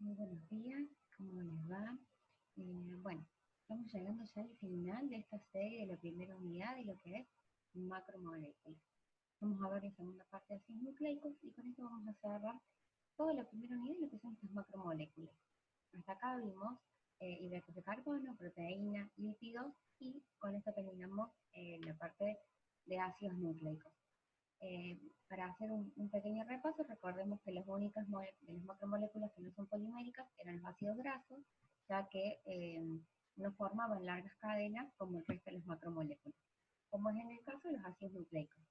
Muy buenos días, ¿cómo les va? Bueno, estamos llegando ya al final de esta serie de la primera unidad de lo que es macromoléculas. Vamos a ver la segunda parte de ácidos nucleicos y con esto vamos a cerrar toda la primera unidad de lo que son estas macromoléculas. Hasta acá vimos hidratos de carbono, proteínas, lípidos y con esto terminamos la parte de ácidos nucleicos. Para hacer un pequeño repaso, recordemos que las únicas de las macromoléculas que no son poliméricas eran los ácidos grasos, ya que no formaban largas cadenas como el resto de las macromoléculas, como es en el caso de los ácidos nucleicos.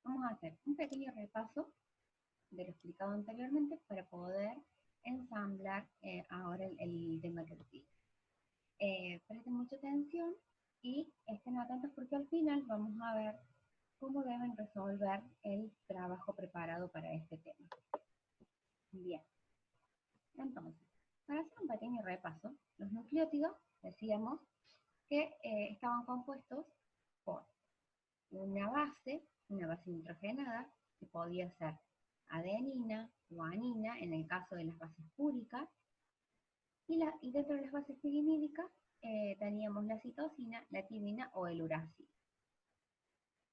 Vamos a hacer un pequeño repaso de lo explicado anteriormente para poder ensamblar ahora el tema que sigue. Presten mucha atención y estén atentos porque al final vamos a ver cómo deben resolver el trabajo preparado para este tema. Bien, entonces, para hacer un pequeño repaso, los nucleótidos decíamos que estaban compuestos por una base nitrogenada, que podía ser adenina, guanina, en el caso de las bases púricas, y dentro de las bases pirimídicas teníamos la citosina, la timina o el uracilo.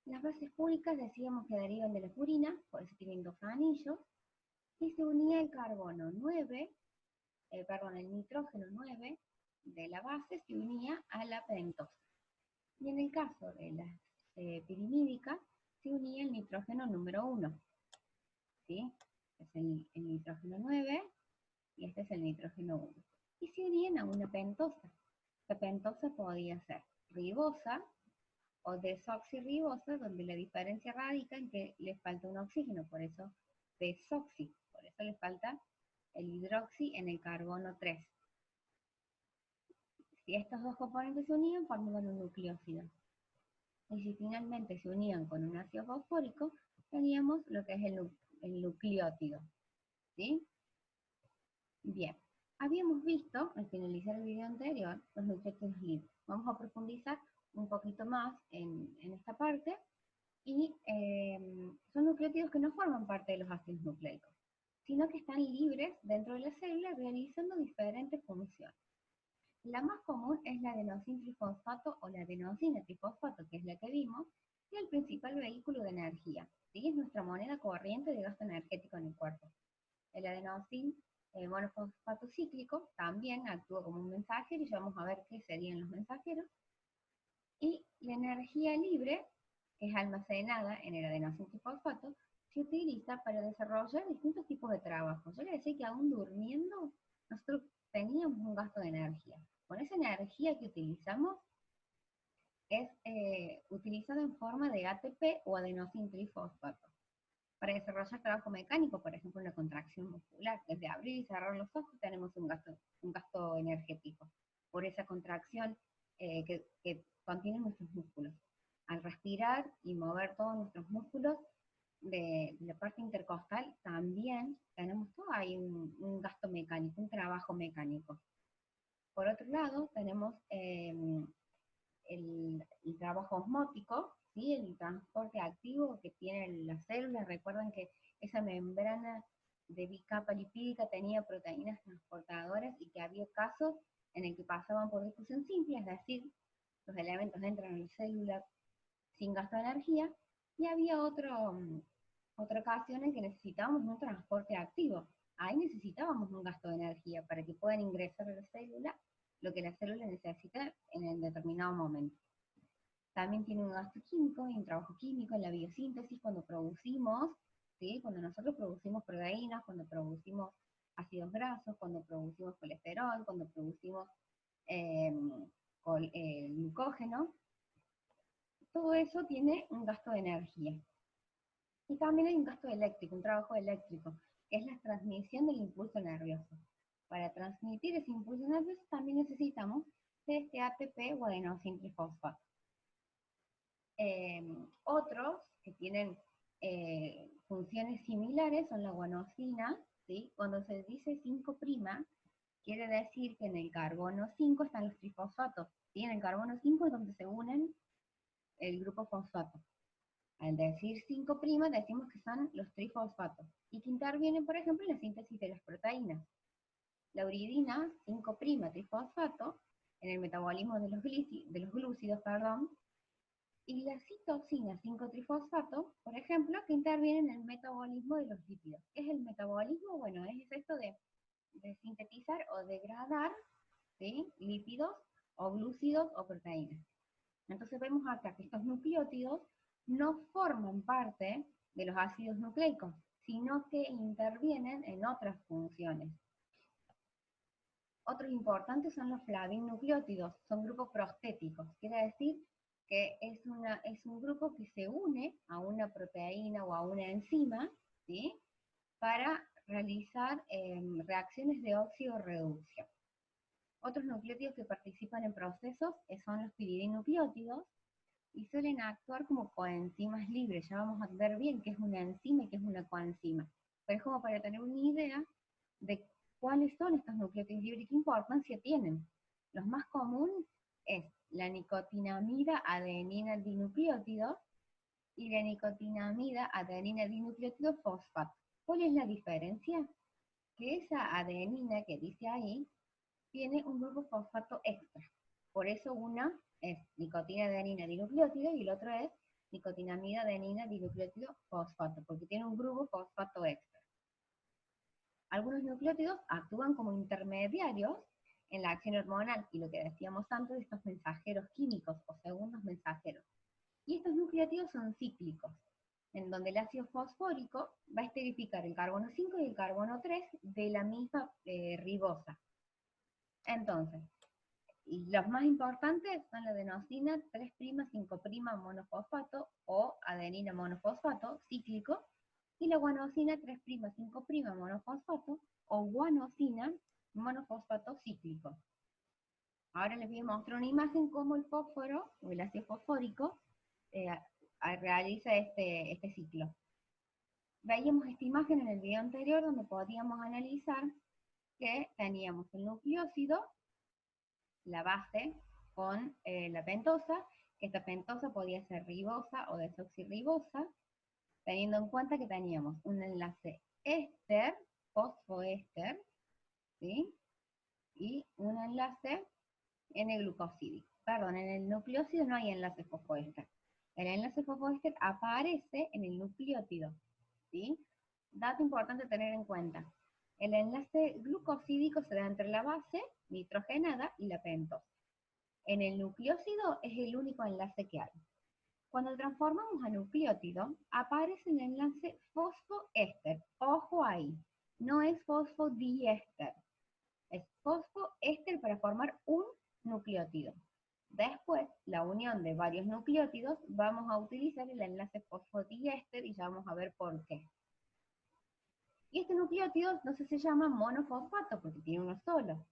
Las bases púricas decíamos que derivan de la purina, por eso tienen dos anillos, y se unía el carbono 9, el nitrógeno 9 de la base se unía a la pentosa. Y en el caso de las pirimídicas, se unía el nitrógeno número 1. ¿Sí? Es el nitrógeno 9 y este es el nitrógeno 1. Y se unían a una pentosa. La pentosa podía ser ribosa o desoxirribosa, donde la diferencia radica en que le falta un oxígeno, por eso desoxi, por eso le falta el hidroxi en el carbono 3. Si estos dos componentes se unían, formaban un nucleósido. Y si finalmente se unían con un ácido fosfórico, teníamos lo que es el nucleótido. ¿Sí? Bien, habíamos visto, al finalizar el video anterior, los nucleótidos libres. Vamos a profundizar un poquito más en esta parte. Y son nucleótidos que no forman parte de los ácidos nucleicos, sino que están libres dentro de la célula realizando diferentes funciones. La más común es la adenosin-trifosfato o la adenosina-trifosfato, que es la que vimos, y el principal vehículo de energía. ¿Sí? Es nuestra moneda corriente de gasto energético en el cuerpo. El adenosin monofosfato cíclico también actúa como un mensajero y ya vamos a ver qué serían los mensajeros. Y la energía libre, que es almacenada en el adenosine-trifosfato, se utiliza para desarrollar distintos tipos de trabajo. Yo le decía que aún durmiendo, nosotros teníamos un gasto de energía. Con esa energía que utilizamos, es utilizada en forma de ATP o adenosine-trifosfato. Para desarrollar trabajo mecánico, por ejemplo, una contracción muscular, desde abrir y cerrar los ojos tenemos un gasto energético por esa contracción que contienen nuestros músculos. Al respirar y mover todos nuestros músculos de la parte intercostal, también tenemos todo ahí un gasto mecánico, un trabajo mecánico. Por otro lado, tenemos el trabajo osmótico, ¿sí? El transporte activo que tienen las células. Recuerden que esa membrana de bicapa lipídica tenía proteínas transportadoras y que había casos en el que pasaban por difusión simple, es decir, los elementos entran en la célula sin gasto de energía, y había otra ocasión en que necesitábamos un transporte activo. Ahí necesitábamos un gasto de energía para que puedan ingresar a la célula lo que la célula necesita en el determinado momento. También tiene un gasto químico y un trabajo químico en la biosíntesis cuando producimos, ¿sí? Cuando nosotros producimos proteínas, cuando producimos ácidos grasos, cuando producimos colesterol, cuando producimos eh, glucógeno, todo eso tiene un gasto de energía. Y también hay un gasto eléctrico, un trabajo eléctrico, que es la transmisión del impulso nervioso. Para transmitir ese impulso nervioso también necesitamos de este ATP o adenosine-trifosfato. Otros que tienen funciones similares son la guanosina, ¿sí? Cuando se dice 5', quiere decir que en el carbono 5 están los trifosfatos, ¿sí? En el carbono 5 es donde se unen el grupo fosfato. Al decir 5' decimos que son los trifosfatos y que intervienen, por ejemplo, en la síntesis de las proteínas. la uridina 5' trifosfato en el metabolismo de los glúcidos, perdón, y la citosina 5-trifosfato, por ejemplo, que interviene en el metabolismo de los lípidos. ¿Qué es el metabolismo? Bueno, es esto de sintetizar o degradar, ¿sí?, lípidos o glúcidos o proteínas. Entonces vemos acá que estos nucleótidos no forman parte de los ácidos nucleicos, sino que intervienen en otras funciones. Otros importantes son los flavinnucleótidos, son grupos prostéticos, quiere decir que es un grupo que se une a una proteína o a una enzima, ¿sí?, para realizar reacciones de óxido-reducción. Otros nucleótidos que participan en procesos son los piridinonucleótidos y suelen actuar como coenzimas libres. Ya vamos a ver bien qué es una enzima y qué es una coenzima. Pero es como para tener una idea de cuáles son estos nucleótidos libres y qué importancia tienen. Los más comunes es la nicotinamida adenina dinucleótido y la nicotinamida adenina dinucleótido fosfato. ¿Cuál es la diferencia? Que esa adenina que dice ahí tiene un grupo fosfato extra. Por eso una es nicotina adenina dinucleótido y el otro es nicotinamida adenina dinucleótido fosfato, porque tiene un grupo fosfato extra. Algunos nucleótidos actúan como intermediarios en la acción hormonal y lo que decíamos antes de estos mensajeros químicos o segundos mensajeros. Y estos nucleótidos son cíclicos, en donde el ácido fosfórico va a esterificar el carbono 5 y el carbono 3 de la misma ribosa. Entonces, los más importantes son la adenosina 3', 5' monofosfato o adenina monofosfato cíclico y la guanosina 3', 5' monofosfato o guanosina monofosfato cíclico. Ahora les voy a mostrar una imagen cómo el fósforo o el ácido fosfórico realiza este ciclo. Veíamos esta imagen en el video anterior donde podíamos analizar que teníamos el nucleósido, la base, con la pentosa, que esta pentosa podía ser ribosa o desoxirribosa, teniendo en cuenta que teníamos un enlace éster, fosfoéster, ¿sí?, y un enlace N-glucosídico. Perdón, en el nucleósido no hay enlace fosfoéster. El enlace fosfoéster aparece en el nucleótido, ¿sí? Dato importante tener en cuenta. El enlace glucosídico se da entre la base nitrogenada y la pentosa. En el nucleósido es el único enlace que hay. Cuando transformamos a nucleótido, aparece el enlace fosfoéster. Ojo ahí, no es fosfodiéster. Es fosfoéster para formar un nucleótido. Después, la unión de varios nucleótidos, vamos a utilizar el enlace fosfodiéster y ya vamos a ver por qué. Y este nucleótido no se llama monofosfato porque tiene uno solo.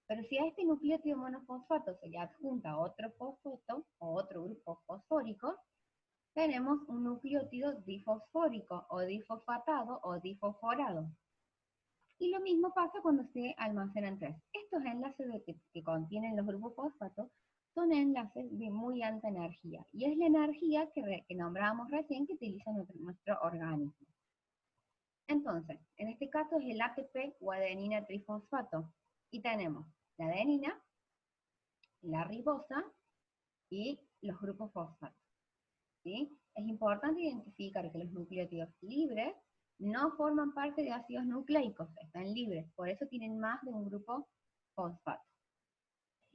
Pero si a este nucleótido monofosfato se le adjunta otro fosfato o otro grupo fosfórico, tenemos un nucleótido difosfórico o difosfatado o difosforado. Y lo mismo pasa cuando se almacenan tres. Estos enlaces que contienen los grupos fosfato son enlaces de muy alta energía. Y es la energía que nombrábamos recién que utiliza nuestro organismo. Entonces, en este caso es el ATP o adenina trifosfato. Y tenemos la adenina, la ribosa y los grupos fosfato, ¿sí? Es importante identificar que los nucleótidos libres no forman parte de ácidos nucleicos, están libres, por eso tienen más de un grupo fosfato.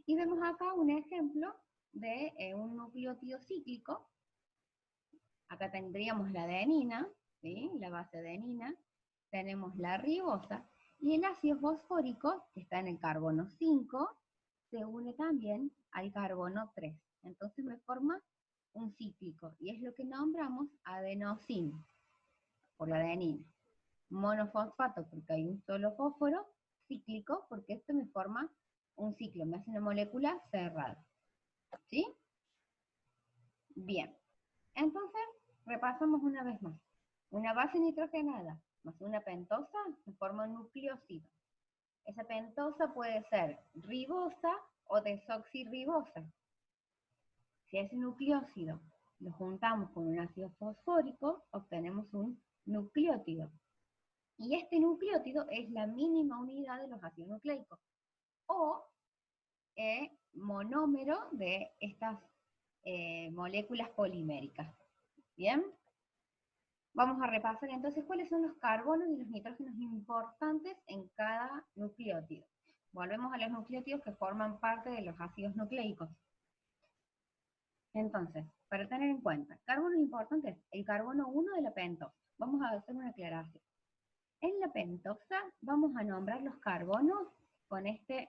Y vemos acá un ejemplo de un nucleótido cíclico. Acá tendríamos la adenina, ¿sí?, la base adenina, tenemos la ribosa, y el ácido fosfórico, que está en el carbono 5, se une también al carbono 3. Entonces me forma un cíclico, y es lo que nombramos adenosina, por la adenina. Monofosfato, porque hay un solo fósforo, cíclico, porque esto me forma un ciclo, me hace una molécula cerrada. ¿Sí? Bien. Entonces, repasamos una vez más. Una base nitrogenada más una pentosa se forma un nucleósido. Esa pentosa puede ser ribosa o desoxirribosa. Si ese nucleósido lo juntamos con un ácido fosfórico, obtenemos un nucleótido. Y este nucleótido es la mínima unidad de los ácidos nucleicos, o monómero de estas moléculas poliméricas. ¿Bien? Vamos a repasar entonces cuáles son los carbonos y los nitrógenos importantes en cada nucleótido. Volvemos a los nucleótidos que forman parte de los ácidos nucleicos. Entonces, para tener en cuenta, carbonos importantes, el carbono 1 de la pentosa. Vamos a hacer una aclaración. En la pentosa vamos a nombrar los carbonos con este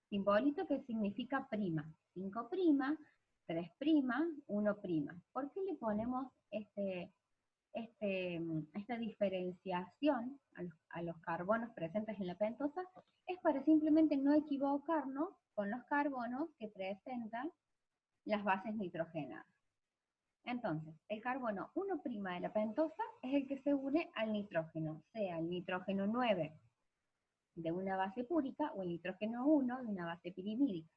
simbolito que significa prima. 5', 3', 1'. ¿Por qué le ponemos esta diferenciación a los carbonos presentes en la pentosa? Es para simplemente no equivocarnos con los carbonos que presentan las bases nitrogenadas. Entonces, el carbono 1' de la pentosa es el que se une al nitrógeno, sea el nitrógeno 9 de una base púrica o el nitrógeno 1 de una base pirimídica.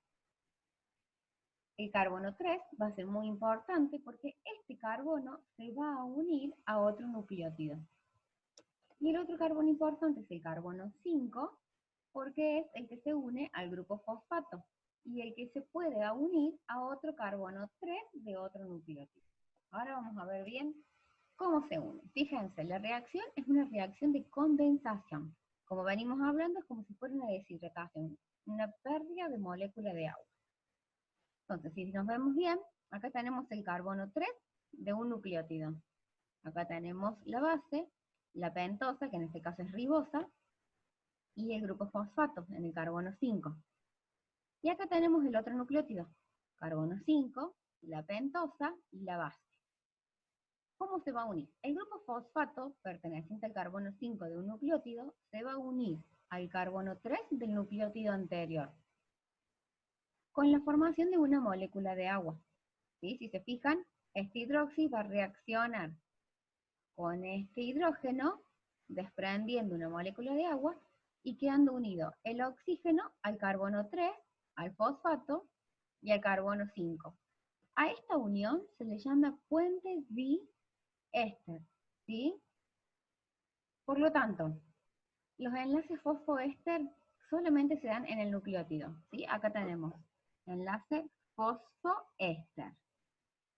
El carbono 3 va a ser muy importante porque este carbono se va a unir a otro nucleótido. Y el otro carbono importante es el carbono 5, porque es el que se une al grupo fosfato y el que se puede unir a otro carbono 3 de otro nucleótido. Ahora vamos a ver bien cómo se une. Fíjense, la reacción es una reacción de condensación. Como venimos hablando, es como si fuera una deshidratación, una pérdida de molécula de agua. Entonces, si nos vemos bien, acá tenemos el carbono 3 de un nucleótido. Acá tenemos la base, la pentosa, que en este caso es ribosa, y el grupo fosfato, en el carbono 5. Y acá tenemos el otro nucleótido, carbono 5, la pentosa y la base. ¿Cómo se va a unir? El grupo fosfato, perteneciente al carbono 5 de un nucleótido, se va a unir al carbono 3 del nucleótido anterior, con la formación de una molécula de agua. ¿Sí? Si se fijan, este hidroxi va a reaccionar con este hidrógeno, desprendiendo una molécula de agua y quedando unido el oxígeno al carbono 3, al fosfato y al carbono 5. A esta unión se le llama puente diéster, ¿sí? Por lo tanto, los enlaces fosfoéster solamente se dan en el nucleótido, ¿sí? Acá tenemos enlace fosfoéster.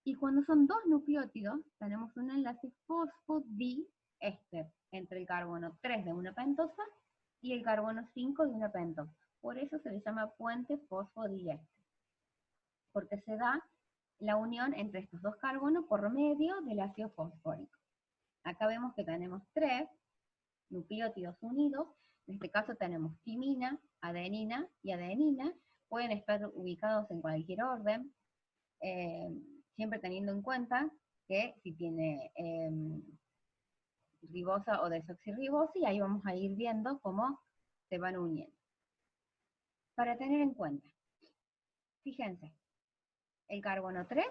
Y cuando son dos nucleótidos, tenemos un enlace fosfodiéster entre el carbono 3 de una pentosa y el carbono 5 de una pentosa. Por eso se le llama puente fosfodiéster, porque se da la unión entre estos dos carbonos por medio del ácido fosfórico. Acá vemos que tenemos 3 nucleótidos unidos. En este caso tenemos timina, adenina y adenina. Pueden estar ubicados en cualquier orden. Siempre teniendo en cuenta que si tiene ribosa o desoxirribosa, y ahí vamos a ir viendo cómo se van uniendo. Para tener en cuenta, fíjense, el carbono 3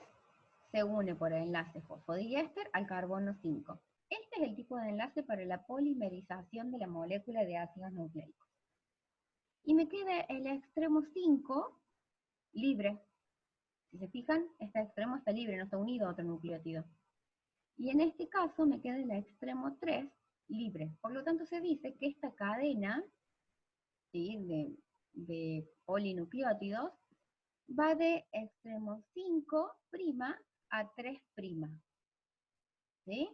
se une por el enlace fosfodiéster al carbono 5. Este es el tipo de enlace para la polimerización de la molécula de ácidos nucleicos. Y me queda el extremo 5 libre. Si se fijan, este extremo está libre, no está unido a otro nucleótido. Y en este caso me queda el extremo 3 libre. Por lo tanto se dice que esta cadena, ¿sí?, de polinucleótidos va de extremo 5' a 3'. ¿Sí?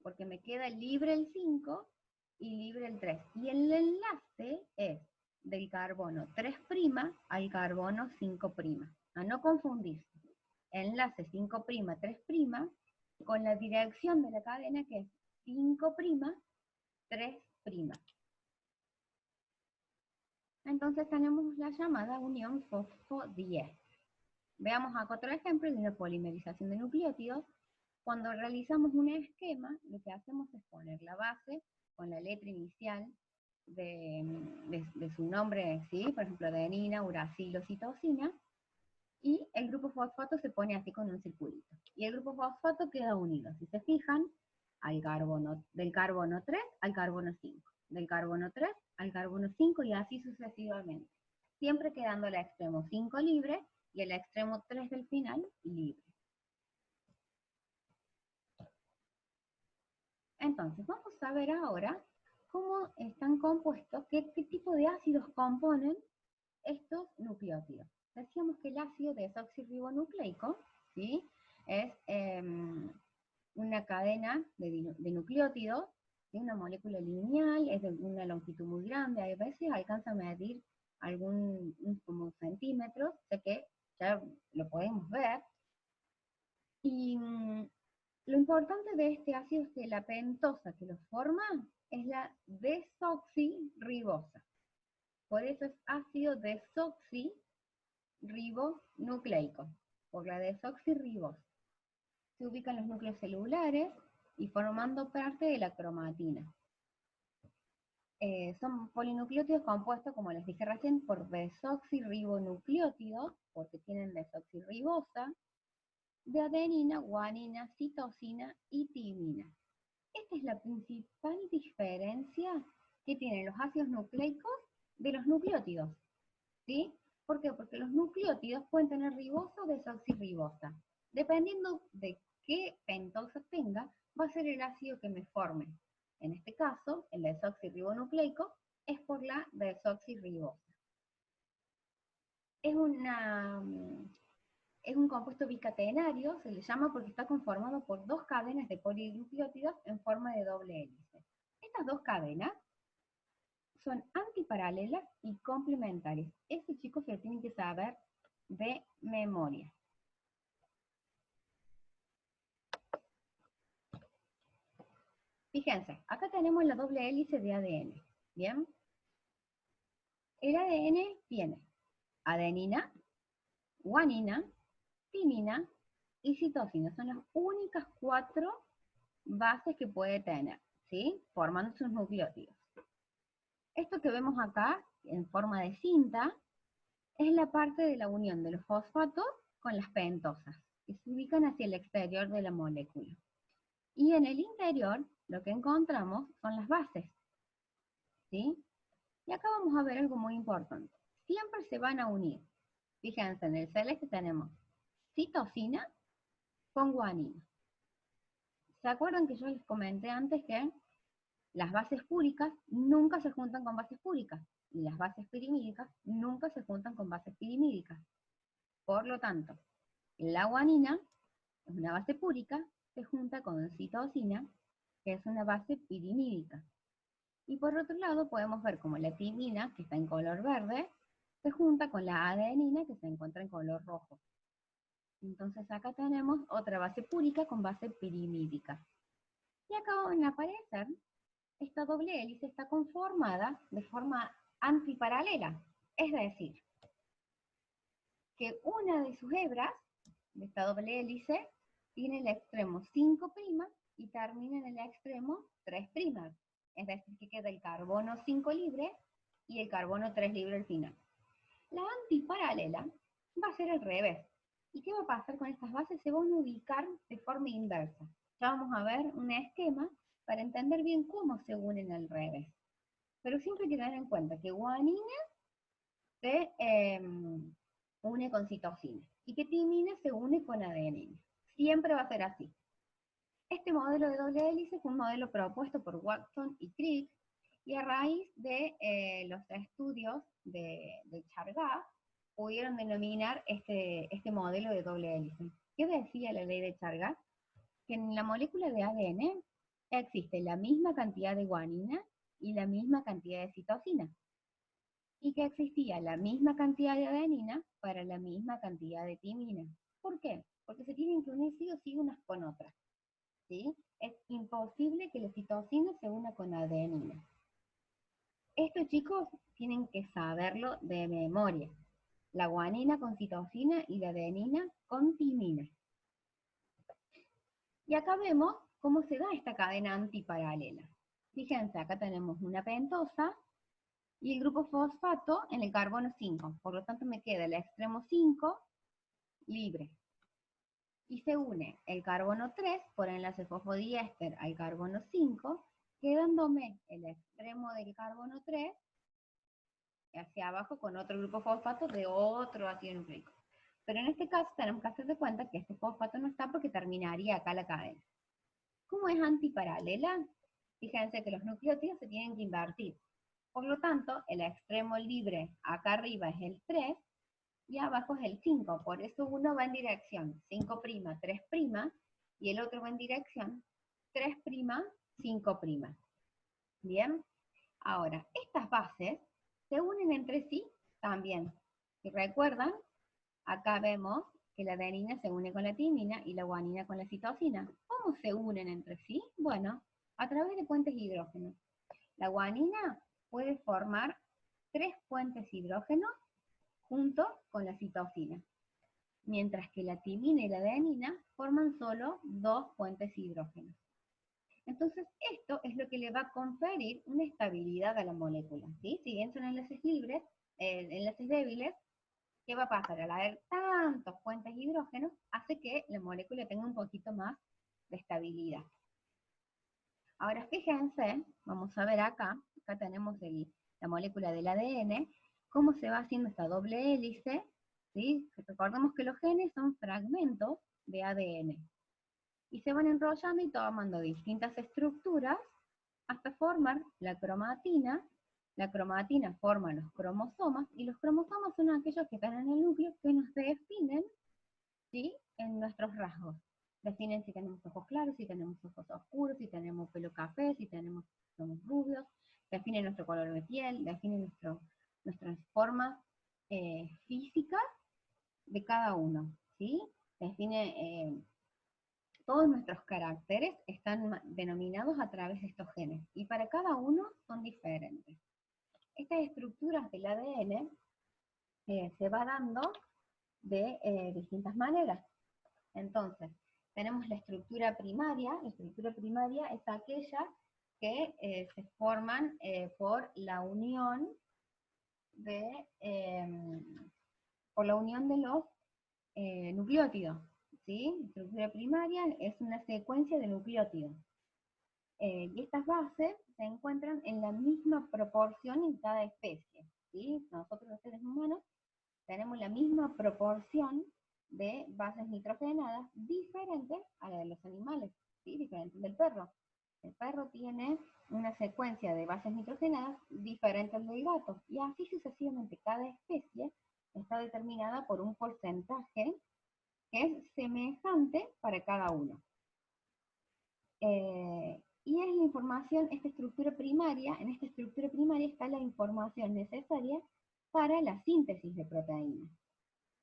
Porque me queda libre el 5 y libre el 3. Y el enlace es del carbono 3' al carbono 5'. A no confundirse. Enlace 5', 3' con la dirección de la cadena que es 5', 3'. Entonces tenemos la llamada unión fosfodiéster. Veamos acá otro ejemplo de una polimerización de nucleótidos. Cuando realizamos un esquema, lo que hacemos es poner la base con la letra inicial de su nombre, ¿sí? Por ejemplo, adenina, uracilo, citosina, y el grupo fosfato se pone así con un circulito. Y el grupo fosfato queda unido, si se fijan, al carbono, del carbono 3 al carbono 5, del carbono 3 al carbono 5 y así sucesivamente. Siempre quedando el extremo 5 libre y el extremo 3 del final libre. Entonces, vamos a ver ahora cómo están compuestos, qué tipo de ácidos componen estos nucleótidos. Decíamos que el ácido desoxirribonucleico, ¿sí? Es una cadena de nucleótidos de una molécula lineal, es de una longitud muy grande, a veces alcanza a medir como centímetros, sé que ya lo podemos ver. Y lo importante de este ácido es que la pentosa que lo forma es la desoxirribosa. Por eso es ácido desoxirribonucleico, por la desoxirribosa. Se ubican los núcleos celulares y formando parte de la cromatina. Son polinucleótidos compuestos, como les dije recién, por desoxirribonucleótidos, porque tienen desoxirribosa, de adenina, guanina, citosina y timina. Esta es la principal diferencia que tienen los ácidos nucleicos de los nucleótidos, ¿sí? ¿Por qué? Porque los nucleótidos pueden tener ribosa o desoxirribosa. Dependiendo de qué pentosa tenga, va a ser el ácido que me forme. En este caso, el desoxirribonucleico es por la desoxirribosa. Es un compuesto bicatenario, se le llama porque está conformado por dos cadenas de polinucleótidos en forma de doble hélice. Estas dos cadenas son antiparalelas y complementarias. Este, chicos, se lo tienen que saber de memoria. Fíjense, acá tenemos la doble hélice de ADN, ¿bien? El ADN tiene adenina, guanina, timina y citosina. Son las únicas 4 bases que puede tener, ¿sí? Formando sus nucleótidos. Esto que vemos acá, en forma de cinta, es la parte de la unión de los fosfatos con las pentosas, que se ubican hacia el exterior de la molécula. Y en el interior, lo que encontramos son las bases, ¿sí? Y acá vamos a ver algo muy importante. Siempre se van a unir. Fíjense, en el celeste tenemos citosina con guanina. ¿Se acuerdan que yo les comenté antes que las bases púricas nunca se juntan con bases púricas? Y las bases pirimídicas nunca se juntan con bases pirimídicas. Por lo tanto, la guanina es una base púrica, se junta con citosina, que es una base pirimídica. Y por otro lado podemos ver como la timina, que está en color verde, se junta con la adenina, que se encuentra en color rojo. Entonces acá tenemos otra base púrica con base pirimídica. Y acá van a aparecer, esta doble hélice está conformada de forma antiparalela. Es decir, que una de sus hebras de esta doble hélice tiene el extremo 5' y termina en el extremo 3'. Es decir, que queda el carbono 5 libre y el carbono 3 libre al final. La antiparalela va a ser al revés. ¿Y qué va a pasar con estas bases? Se van a ubicar de forma inversa. Ya vamos a ver un esquema para entender bien cómo se unen al revés. Pero siempre hay que tener en cuenta que guanina se une con citosina y que timina se une con adenina. Siempre va a ser así. Este modelo de doble hélice fue un modelo propuesto por Watson y Crick, y a raíz de los estudios de Chargaff pudieron denominar este modelo de doble hélice. ¿Qué decía la ley de Chargaff? Que en la molécula de ADN existe la misma cantidad de guanina y la misma cantidad de citosina, y que existía la misma cantidad de adenina para la misma cantidad de timina. ¿Por qué? Porque se tienen que unir sí o sí unas con otras, ¿sí? Es imposible que la citosina se una con adenina. Esto, chicos, tienen que saberlo de memoria. La guanina con citosina y la adenina con timina. Y acá vemos cómo se da esta cadena antiparalela. Fíjense, acá tenemos una pentosa y el grupo fosfato en el carbono 5. Por lo tanto, me queda el extremo 5 libre. Y se une el carbono 3 por enlace fosfodiéster al carbono 5, quedándome el extremo del carbono 3 hacia abajo con otro grupo fosfato de otro ácido nucleico. Pero en este caso tenemos que hacer de cuenta que este fosfato no está porque terminaría acá la cadena. ¿Cómo es antiparalela? fíjense que los nucleótidos se tienen que invertir. Por lo tanto, el extremo libre acá arriba es el 3 y abajo es el 5. Por eso uno va en dirección 5', 3', y el otro va en dirección 3', 5'. Bien, ahora, estas bases se unen entre sí también. Si recuerdan, acá vemos que la adenina se une con la timina y la guanina con la citosina. ¿Cómo se unen entre sí? Bueno, a través de puentes hidrógenos. La guanina puede formar 3 puentes hidrógenos junto con la citosina, mientras que la timina y la adenina forman solo 2 puentes hidrógenos. Entonces, esto es lo que le va a conferir una estabilidad a la molécula, ¿sí? Si bien son enlaces libres, enlaces débiles, ¿qué va a pasar? Al haber tantos puentes hidrógenos, hace que la molécula tenga un poquito más de estabilidad. Ahora fíjense, vamos a ver acá tenemos la molécula del ADN, cómo se va haciendo esta doble hélice, ¿sí? Recordemos que los genes son fragmentos de ADN, y se van enrollando y tomando distintas estructuras hasta formar la cromatina. La cromatina forma los cromosomas, y los cromosomas son aquellos que están en el núcleo que nos definen, ¿sí?, en nuestros rasgos. Definen si tenemos ojos claros, si tenemos ojos oscuros, si tenemos pelo café, si somos rubios, definen nuestro color de piel, definen nuestras formas físicas de cada uno, ¿sí? Define todos nuestros caracteres están denominados a través de estos genes, y para cada uno son diferentes. Estas estructuras del ADN se va dando de distintas maneras. Entonces, tenemos la estructura primaria. La estructura primaria es aquella que se forman por la unión de los nucleótidos, ¿sí? La estructura primaria es una secuencia de nucleótidos. Y estas bases se encuentran en la misma proporción en cada especie, ¿sí? Nosotros los seres humanos tenemos la misma proporción de bases nitrogenadas, diferente a la de los animales, ¿sí? Diferente del perro. El perro tiene una secuencia de bases nitrogenadas diferente al del gato, y así sucesivamente. Cada especie está determinada por un porcentaje que es semejante para cada uno. Y es la información, esta estructura primaria, en esta estructura primaria está la información necesaria para la síntesis de proteínas,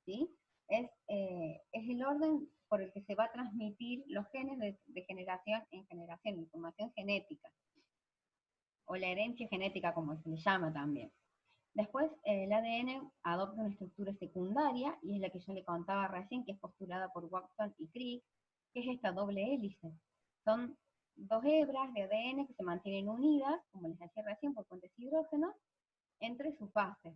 ¿sí? Es el orden por el que se va a transmitir los genes de generación en generación, información genética, o la herencia genética, como se le llama también. Después, el ADN adopta una estructura secundaria, y es la que yo le contaba recién, que es postulada por Watson y Crick, que es esta doble hélice. Son 2 hebras de ADN que se mantienen unidas, como les decía recién, por puentes hidrógenos, entre sus bases.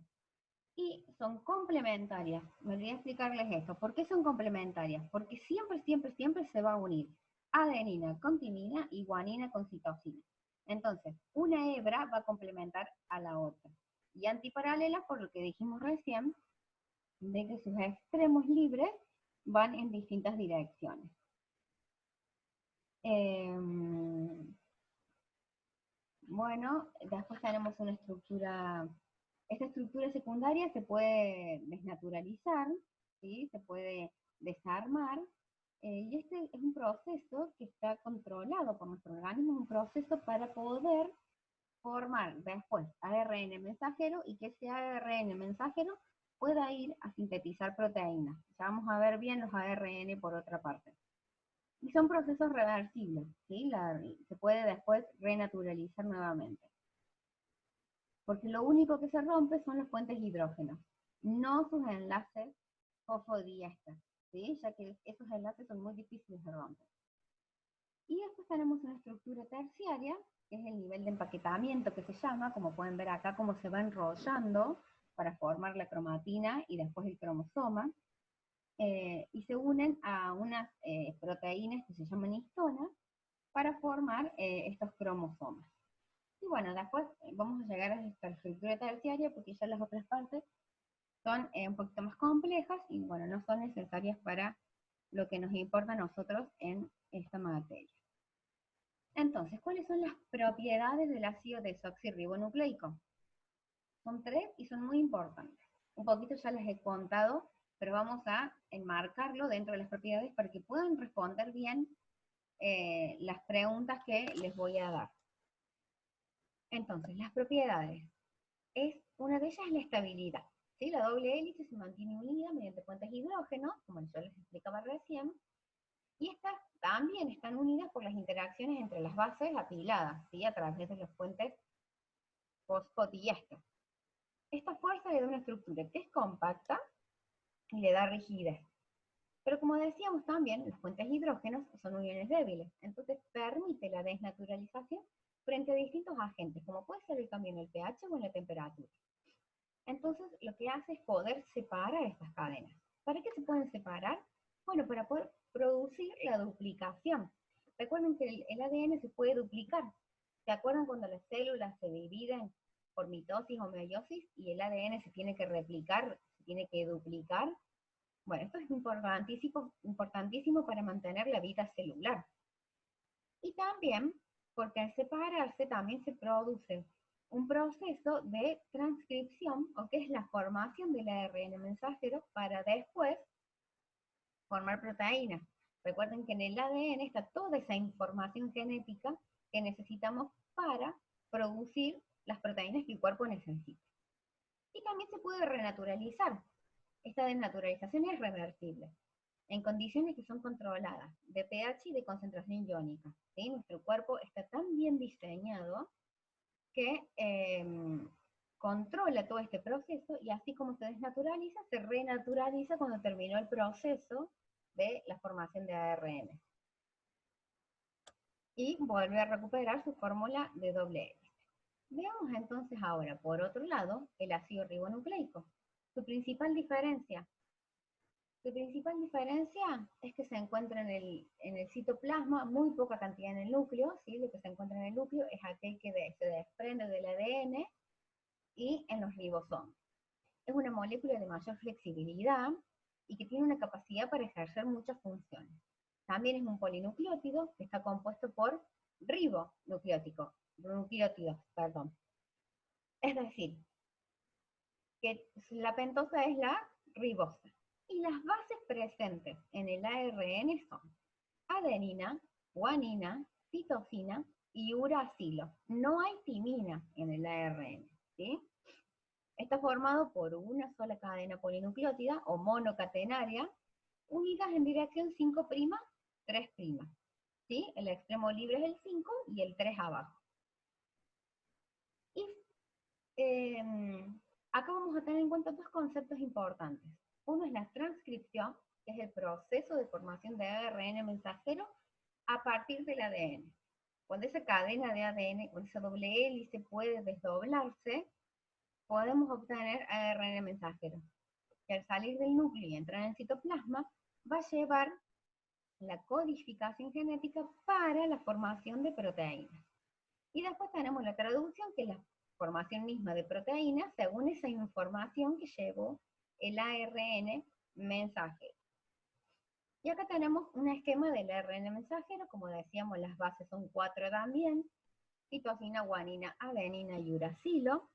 Y son complementarias. Me olvidé explicarles esto. ¿Por qué son complementarias? Porque siempre, siempre, siempre se va a unir adenina con timina y guanina con citosina. Entonces, una hebra va a complementar a la otra. Y antiparalelas, por lo que dijimos recién, de que sus extremos libres van en distintas direcciones. Bueno, después tenemos una estructura. Esta estructura secundaria se puede desnaturalizar, ¿sí? Se puede desarmar, y este es un proceso que está controlado por nuestro organismo, un proceso para poder formar después ARN mensajero, y que ese ARN mensajero pueda ir a sintetizar proteínas. Ya vamos a ver bien los ARN por otra parte. Y son procesos reversibles, ¿sí? Se puede después renaturalizar nuevamente. Porque lo único que se rompe son los puentes hidrógenos, no sus enlaces fosfodiéster, ¿sí? Ya que esos enlaces son muy difíciles de romper. Y después tenemos una estructura terciaria, que es el nivel de empaquetamiento que se llama, como pueden ver acá, cómo se va enrollando para formar la cromatina y después el cromosoma, y se unen a unas proteínas que se llaman histonas para formar estos cromosomas. Y bueno, después vamos a llegar a esta estructura terciaria, porque ya las otras partes son un poquito más complejas y bueno, no son necesarias para lo que nos importa a nosotros en esta materia. Entonces, ¿cuáles son las propiedades del ácido desoxirribonucleico? Son tres y son muy importantes. Un poquito ya las he contado, pero vamos a enmarcarlo dentro de las propiedades para que puedan responder bien las preguntas que les voy a dar. Entonces, las propiedades. Una de ellas es la estabilidad. ¿Sí? La doble hélice se mantiene unida mediante puentes hidrógenos, como yo les explicaba recién, y estas también están unidas por las interacciones entre las bases apiladas, ¿sí? A través de los puentes fosfo y éster. Esta fuerza le da una estructura que es compacta y le da rigidez. Pero como decíamos también, los puentes hidrógenos son uniones débiles, entonces permite la desnaturalización frente a distintos agentes, como puede ser el cambio en el pH o en la temperatura. Entonces, lo que hace es poder separar estas cadenas. ¿Para qué se pueden separar? Bueno, para poder producir la duplicación. Recuerden que el ADN se puede duplicar. ¿Se acuerdan cuando las células se dividen por mitosis o meiosis y el ADN se tiene que replicar, se tiene que duplicar? Bueno, esto es importantísimo para mantener la vida celular. Y también, porque al separarse también se produce un proceso de transcripción, o que es la formación del ARN mensajero para después formar proteínas. Recuerden que en el ADN está toda esa información genética que necesitamos para producir las proteínas que el cuerpo necesita. Y también se puede renaturalizar. Esta desnaturalización es reversible en condiciones que son controladas de pH y de concentración iónica. ¿Sí? Nuestro cuerpo está tan bien diseñado que controla todo este proceso y así como se desnaturaliza, se renaturaliza cuando terminó el proceso de la formación de ARN. Y vuelve a recuperar su fórmula de doble hélice. Veamos entonces ahora, por otro lado, el ácido ribonucleico. Su principal diferencia es que se encuentra en el citoplasma, muy poca cantidad en el núcleo, ¿sí? Lo que se encuentra en el núcleo es aquel que se desprende del ADN y en los ribosomas. Es una molécula de mayor flexibilidad y que tiene una capacidad para ejercer muchas funciones. También es un polinucleótido que está compuesto por ribonucleótidos. Es decir, que la pentosa es la ribosa. Y las bases presentes en el ARN son adenina, guanina, citosina y uracilo. No hay timina en el ARN, ¿sí? Está formado por una sola cadena polinucleótida o monocatenaria, unidas en dirección 5', 3'. ¿Sí? El extremo libre es el 5 y el 3 abajo. Y acá vamos a tener en cuenta dos conceptos importantes. Uno es la transcripción, que es el proceso de formación de ARN mensajero a partir del ADN. Cuando esa cadena de ADN, con esa doble hélice puede desdoblarse, podemos obtener ARN mensajero, que al salir del núcleo y entrar en el citoplasma, va a llevar la codificación genética para la formación de proteínas. Y después tenemos la traducción, que es la formación misma de proteínas según esa información que llevó el ARN mensajero. Y acá tenemos un esquema del ARN mensajero, como decíamos, las bases son 4 también, citosina, guanina, adenina y uracilo.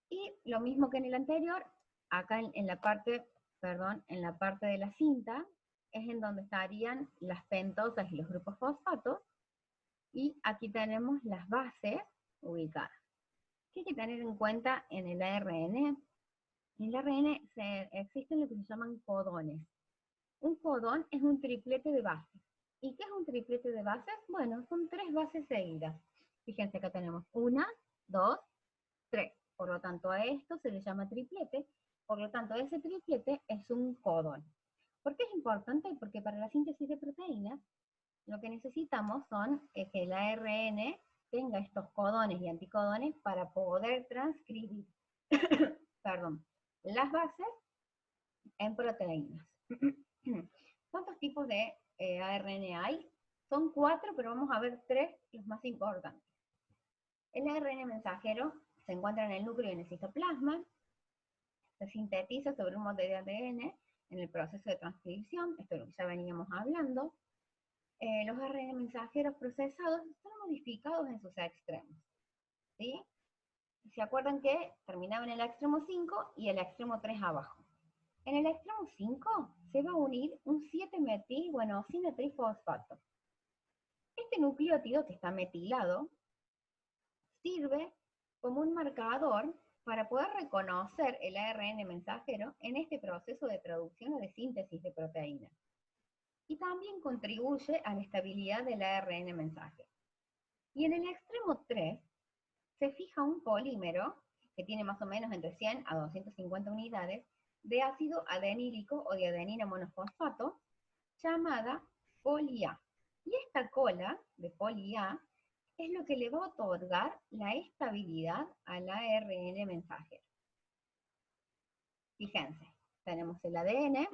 Y lo mismo que en el anterior, acá en la parte de la cinta, es en donde estarían las pentosas y los grupos fosfatos, y aquí tenemos las bases ubicadas. ¿Qué hay que tener en cuenta en el ARN? En el ARN existen lo que se llaman codones. Un codón es un triplete de bases. ¿Y qué es un triplete de bases? Bueno, son 3 bases seguidas. Fíjense, acá tenemos 1, 2, 3. Por lo tanto, a esto se le llama triplete. Por lo tanto, ese triplete es un codón. ¿Por qué es importante? Porque para la síntesis de proteínas, lo que necesitamos son que el ARN tenga estos codones y anticodones para poder transcribir las bases en proteínas. ¿Cuántos tipos de ARN hay? Son 4, pero vamos a ver 3, los más importantes. El ARN mensajero se encuentra en el núcleo y en el citoplasma, se sintetiza sobre un molde de ADN en el proceso de transcripción, esto es lo que ya veníamos hablando. los ARN mensajeros procesados son modificados en sus extremos, ¿sí? ¿Se acuerdan que terminaba en el extremo 5 y el extremo 3 abajo? En el extremo 5 se va a unir un 7-metilguanosina trifosfato. Este nucleótido que está metilado sirve como un marcador para poder reconocer el ARN mensajero en este proceso de traducción o de síntesis de proteínas. Y también contribuye a la estabilidad del ARN mensajero. Y en el extremo 3 se fija un polímero que tiene más o menos entre 100 a 250 unidades de ácido adenílico o de adenina monofosfato llamada poli-A. Y esta cola de poli-A es lo que le va a otorgar la estabilidad al ARN mensajero. Fíjense, tenemos el ADN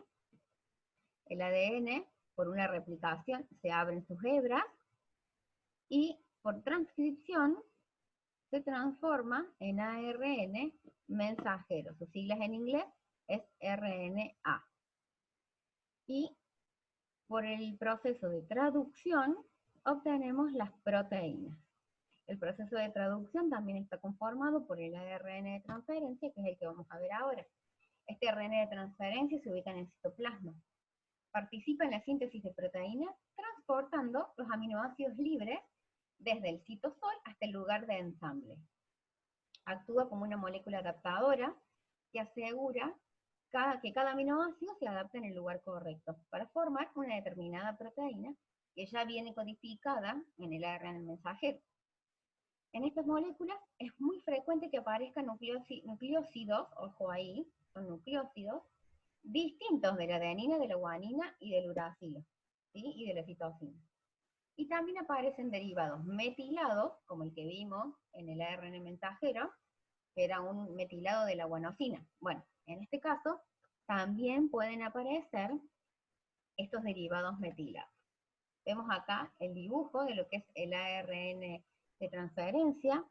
por una replicación se abren sus hebras y por transcripción se transforma en ARN mensajero. Sus siglas en inglés es RNA. Y por el proceso de traducción obtenemos las proteínas. El proceso de traducción también está conformado por el ARN de transferencia, que es el que vamos a ver ahora. Este ARN de transferencia se ubica en el citoplasma. Participa en la síntesis de proteínas, transportando los aminoácidos libres desde el citosol hasta el lugar de ensamble. Actúa como una molécula adaptadora que asegura que cada aminoácido se adapte en el lugar correcto para formar una determinada proteína que ya viene codificada en el ARN mensajero. En estas moléculas es muy frecuente que aparezcan nucleócidos, ojo ahí, son nucleócidos, distintos de la adenina, de la guanina y del uracilo, ¿sí? Y de la citosina. Y también aparecen derivados metilados, como el que vimos en el ARN mensajero, que era un metilado de la guanosina. Bueno, en este caso también pueden aparecer estos derivados metilados. Vemos acá el dibujo de lo que es el ARN de transferencia.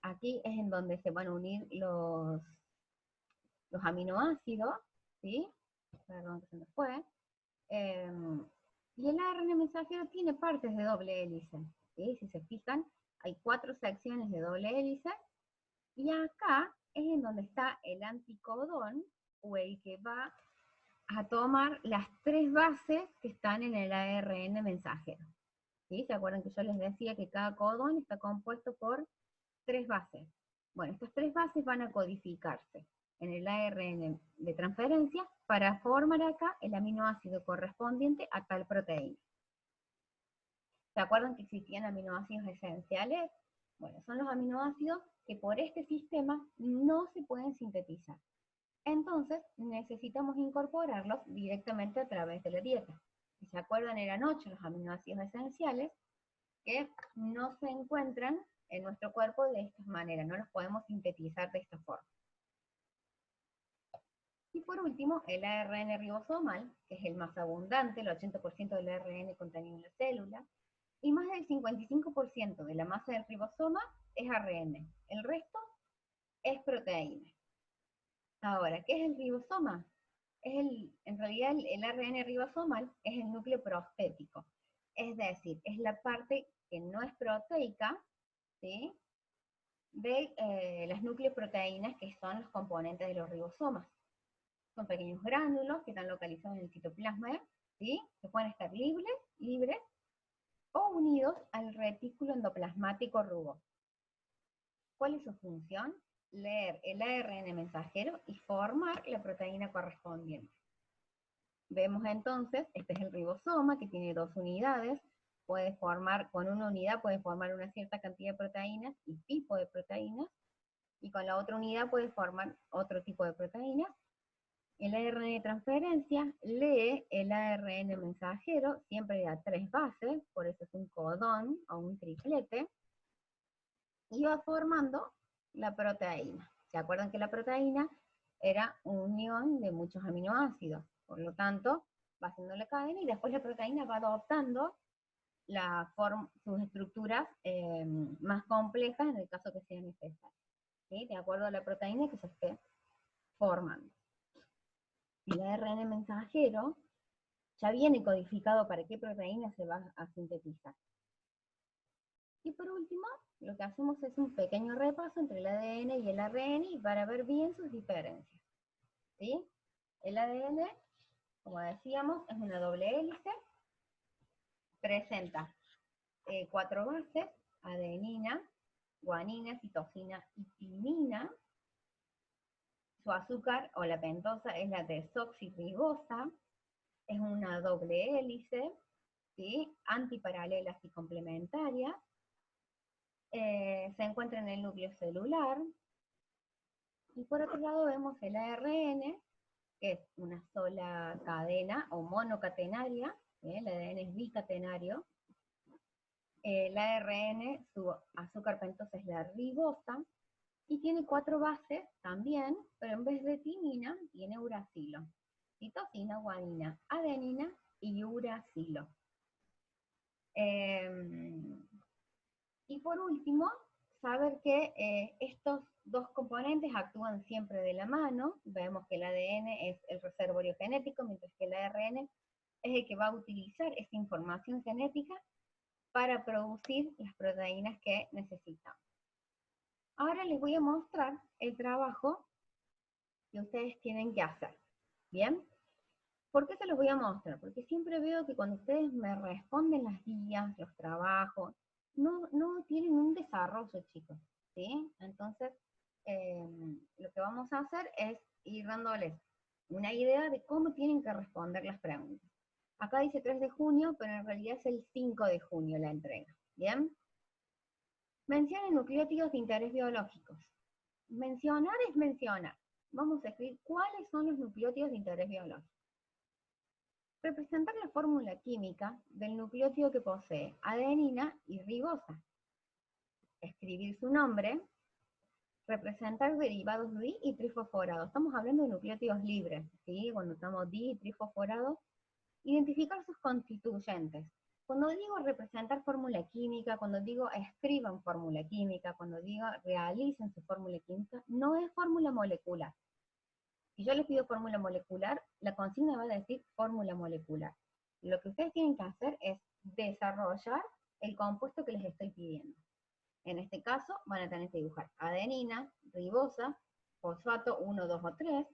Aquí es en donde se van a unir los aminoácidos, ¿sí? Perdón que se me fue. Y el ARN mensajero tiene partes de doble hélice, ¿sí? Si se fijan, hay 4 secciones de doble hélice, y acá es en donde está el anticodón, o el que va a tomar las 3 bases que están en el ARN mensajero. ¿Sí? ¿Se acuerdan que yo les decía que cada codón está compuesto por 3 bases? Bueno, estas 3 bases van a codificarse en el ARN de transferencia para formar acá el aminoácido correspondiente a tal proteína. ¿Se acuerdan que existían aminoácidos esenciales? Bueno, son los aminoácidos que por este sistema no se pueden sintetizar. Entonces, necesitamos incorporarlos directamente a través de la dieta. Si se acuerdan, eran 8 los aminoácidos esenciales que no se encuentran en nuestro cuerpo de esta manera, no los podemos sintetizar de esta forma. Y por último, el ARN ribosomal, que es el más abundante, el 80% del ARN contenido en la célula, y más del 55% de la masa del ribosoma es ARN. El resto es proteína. Ahora, ¿qué es el ribosoma? En realidad el ARN ribosomal es el núcleo prostético. Es decir, es la parte que no es proteica, ¿sí?, de las nucleoproteínas que son los componentes de los ribosomas. Son pequeños gránulos que están localizados en el citoplasma, ¿sí?, que pueden estar libres o unidos al retículo endoplasmático rugoso. ¿Cuál es su función? Leer el ARN mensajero y formar la proteína correspondiente. Vemos entonces, este es el ribosoma, que tiene 2 unidades, puede formar, con una unidad puede formar una cierta cantidad de proteínas y tipo de proteínas, y con la otra unidad puede formar otro tipo de proteínas. El ARN de transferencia lee el ARN mensajero, siempre a 3 bases, por eso es un codón o un triplete, y va formando la proteína. ¿Se acuerdan que la proteína era unión de muchos aminoácidos? Por lo tanto, va haciendo la cadena y después la proteína va adoptando sus estructuras más complejas en el caso que sea necesario, ¿sí?, de acuerdo a la proteína que se esté formando. El ARN mensajero Ya viene codificado para qué proteína se va a sintetizar. Y por último, lo que hacemos es un pequeño repaso entre el ADN y el ARN para ver bien sus diferencias. ¿Sí? El ADN, como decíamos, es una doble hélice, presenta 4 bases, adenina, guanina, citosina y timina. Su azúcar o la pentosa es la desoxirribosa, es una doble hélice, ¿sí? Antiparalelas y complementarias. Se encuentra en el núcleo celular. Y por otro lado vemos el ARN, que es una sola cadena o monocatenaria, el ADN es bicatenario. El ARN, su azúcar pentosa es la ribosa, y tiene 4 bases también, pero en vez de timina tiene uracilo. Citosina, guanina, adenina y uracilo. Y por último, saber que estos dos componentes actúan siempre de la mano. Vemos que el ADN es el reservorio genético, mientras que el ARN es el que va a utilizar esta información genética para producir las proteínas que necesitamos. Ahora les voy a mostrar el trabajo que ustedes tienen que hacer. ¿Bien? ¿Por qué se los voy a mostrar? Porque siempre veo que cuando ustedes me responden las guías, los trabajos, no tienen un desarrollo, chicos, ¿sí? Entonces, lo que vamos a hacer es ir dándoles una idea de cómo tienen que responder las preguntas. Acá dice 3 de junio, pero en realidad es el 5 de junio la entrega, ¿bien? Mencionen nucleótidos de interés biológicos. Mencionar es mencionar. Vamos a escribir cuáles son los nucleótidos de interés biológico. Representar la fórmula química del nucleótido que posee adenina y ribosa. Escribir su nombre. Representar derivados di y trifosforados. Estamos hablando de nucleótidos libres, ¿sí? Cuando estamos di y trifosforados. Identificar sus constituyentes. Cuando digo representar fórmula química, cuando digo escriban fórmula química, cuando digo realicen su fórmula química, no es fórmula molecular. Si yo les pido fórmula molecular, la consigna va a decir fórmula molecular. Lo que ustedes tienen que hacer es desarrollar el compuesto que les estoy pidiendo. En este caso van a tener que dibujar adenina, ribosa, fosfato 1, 2 o 3,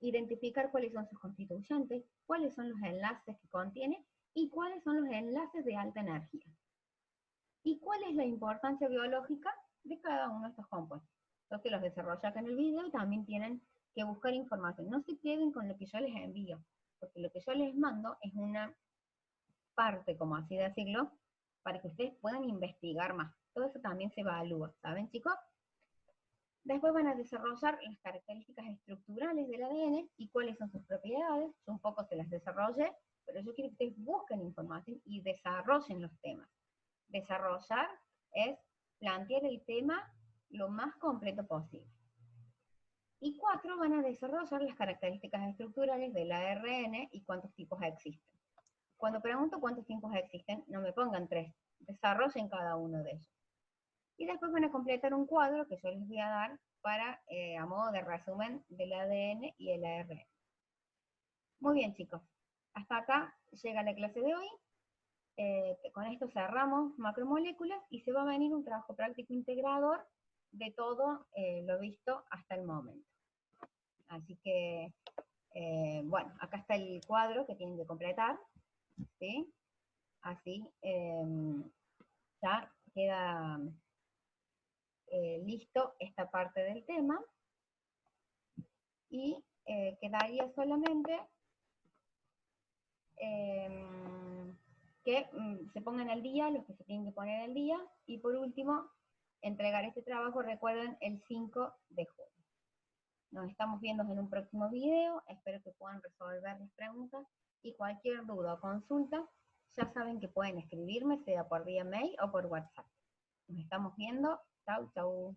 identificar cuáles son sus constituyentes, cuáles son los enlaces que contiene y cuáles son los enlaces de alta energía. Y cuál es la importancia biológica de cada uno de estos compuestos. Entonces los desarrollé acá en el video y también tienen que buscar información. No se queden con lo que yo les envío, porque lo que yo les mando es una parte, como así decirlo, para que ustedes puedan investigar más. Todo eso también se evalúa, ¿saben, chicos? Después van a desarrollar las características estructurales del ADN y cuáles son sus propiedades. Yo un poco se las desarrollé, pero yo quiero que ustedes busquen información y desarrollen los temas. Desarrollar es plantear el tema lo más completo posible. Y 4 van a desarrollar las características estructurales del ARN y cuántos tipos existen. Cuando pregunto cuántos tipos existen, no me pongan 3, desarrollen cada uno de ellos. Y después van a completar un cuadro que yo les voy a dar para, a modo de resumen del ADN y el ARN. Muy bien, chicos. Hasta acá llega la clase de hoy. Con esto cerramos macromoléculas y se va a venir un trabajo práctico integrador de todo lo visto hasta el momento. Así que, bueno, acá está el cuadro que tienen que completar, ¿sí? Así ya queda listo esta parte del tema y quedaría solamente que se pongan al día los que se tienen que poner al día y por último entregar este trabajo, recuerden, el 5 de junio. Nos estamos viendo en un próximo video, espero que puedan resolver las preguntas y cualquier duda o consulta, ya saben que pueden escribirme, sea por vía mail o por WhatsApp. Nos estamos viendo, chau chau.